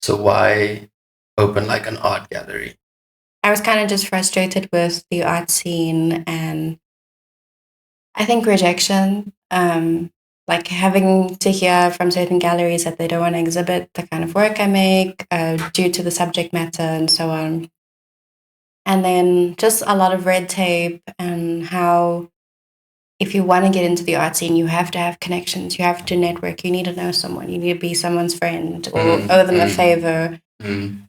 So why open like an art gallery? I was kind of just frustrated with the art scene and I think rejection. Like having to hear from certain galleries that they don't want to exhibit the kind of work I make due to the subject matter and so on. And then just a lot of red tape and how if you want to get into the art scene, you have to have connections, you have to network, you need to know someone, you need to be someone's friend or owe them a favor. And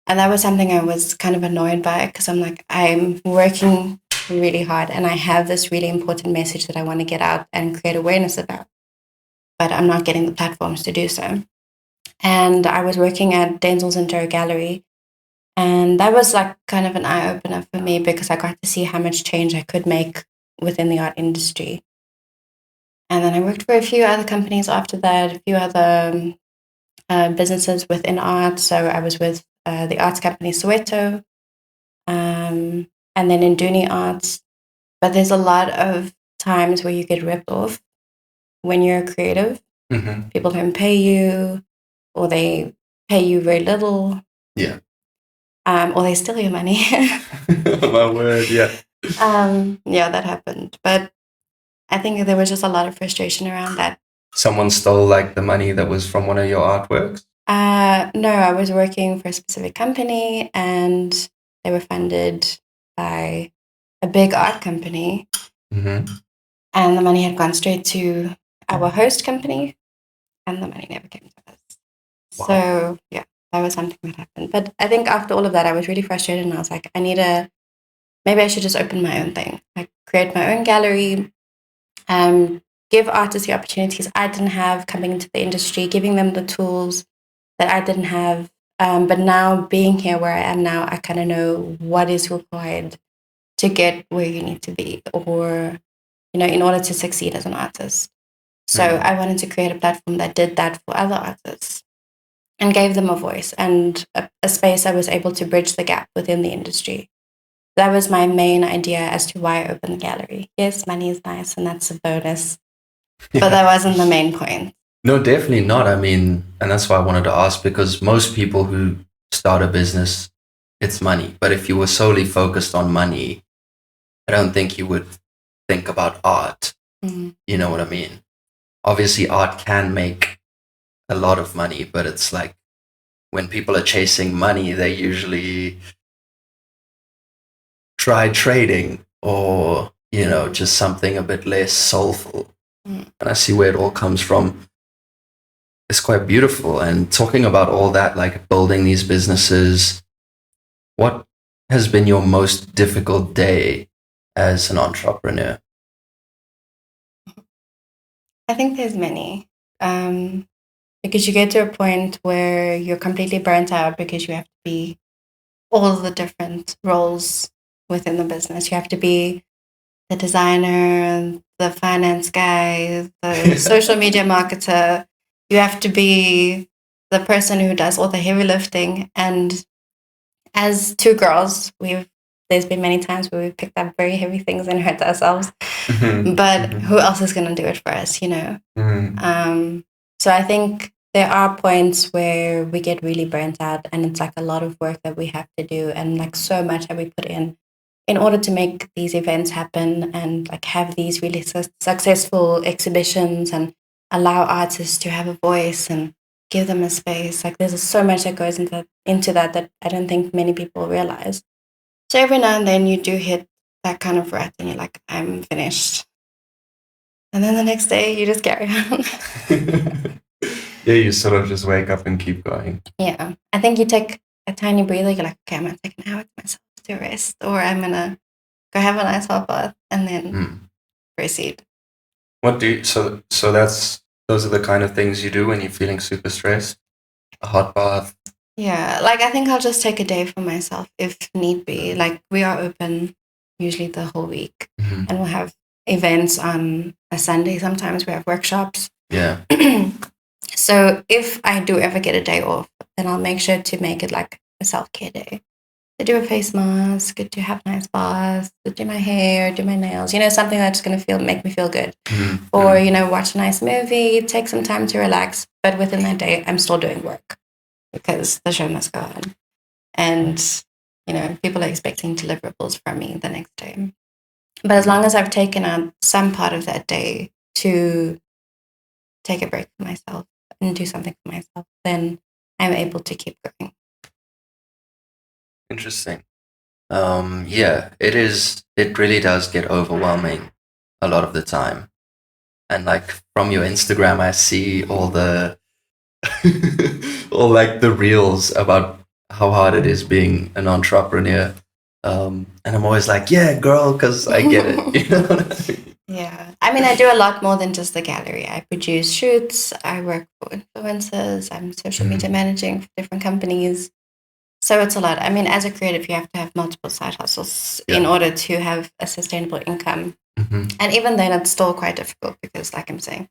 that was something I was kind of annoyed by because I'm like, I'm working really hard and I have this really important message that I want to get out and create awareness about, but I'm not getting the platforms to do so. And I was working at Denzel's and Joe Gallery, and that was like kind of an eye opener for me because I got to see how much change I could make within the art industry. And then I worked for a few other companies after that, a few other businesses within art. So I was with the arts company Soweto, and then in Dooney Arts. But there's a lot of times where you get ripped off when you're a creative. Mm-hmm. People don't pay you, or they pay you very little. Yeah. Or they steal your money. My word, yeah. Yeah, that happened. But I think there was just a lot of frustration around that. Someone stole like the money that was from one of your artworks? No, I was working for a specific company and they were funded by a big art company. Mm-hmm. And the money had gone straight to our host company and the money never came to us. Wow. So, yeah, that was something that happened. But I think after all of that, I was really frustrated and I was like, maybe I should just open my own thing, like create my own gallery, give artists the opportunities I didn't have coming into the industry, giving them the tools that I didn't have. But now being here where I am now, I kind of know what is required to get where you need to be or, in order to succeed as an artist. So I wanted to create a platform that did that for other artists and gave them a voice and a space I was able to bridge the gap within the industry. That was my main idea as to why I opened the gallery. Yes, money is nice and that's a bonus, but that wasn't the main point. No, definitely not. I mean, and that's why I wanted to ask, because most people who start a business, it's money. But if you were solely focused on money, I don't think you would think about art. Mm-hmm. You know what I mean? Obviously, art can make a lot of money, but it's like when people are chasing money, they usually try trading or, just something a bit less soulful. And I see where it all comes from. It's quite beautiful. And talking about all that, like building these businesses, what has been your most difficult day as an entrepreneur? I think there's many. Because you get to a point where you're completely burnt out because you have to be all the different roles within the business. You have to be the designer, the finance guy, the social media marketer. You have to be the person who does all the heavy lifting. And as two girls, there's been many times where we've picked up very heavy things and hurt ourselves. But who else is going to do it for us, So I think there are points where we get really burnt out and it's like a lot of work that we have to do and like so much that we put in order to make these events happen and like have these really successful exhibitions and allow artists to have a voice and give them a space. Like there's so much that goes into that I don't think many people realize. So every now and then you do hit that kind of rut and you're like, I'm finished. And then the next day you just carry on. Yeah, you sort of just wake up and keep going. Yeah. I think you take a tiny breather, you're like, okay, I'm going to take an hour to myself to rest, or I'm going to go have a nice hot bath and then proceed. So those are the kind of things you do when you're feeling super stressed? A hot bath? Yeah, like I think I'll just take a day for myself if need be. Like we are open usually the whole week and we'll have events on a Sunday. Sometimes we have workshops. Yeah. So if I do ever get a day off, then I'll make sure to make it like a self-care day. To do a face mask, to have a nice bath, to do my hair, do my nails, something that's going to make me feel good. Or, watch a nice movie, take some time to relax. But within that day, I'm still doing work. because the show must go on. And, people are expecting deliverables from me the next day. But as long as I've taken out some part of that day to take a break for myself and do something for myself, then I'm able to keep going. Interesting. Yeah, it is. It really does get overwhelming a lot of the time. And like from your Instagram, I see all the all like the reels about how hard it is being an entrepreneur. And I'm always like, yeah, girl, because I get it. You know what I mean? Yeah. I mean, I do a lot more than just the gallery. I produce shoots, I work for influencers, I'm social media managing for different companies. So it's a lot. I mean, as a creative, you have to have multiple side hustles in Yeah. order to have a sustainable income. Mhm. And even then, it's still quite difficult because, like I'm saying,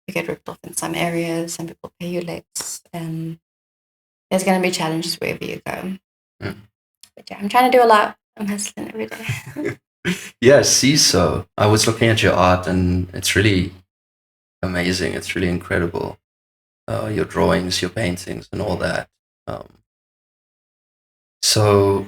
you get ripped off in some areas, some people pay you less, and there's going to be challenges wherever you go. Mm. But yeah, I'm trying to do a lot. I'm hustling every day. Yeah, see, so I was looking at your art and it's really amazing. It's really incredible. Your drawings, your paintings, and all that. So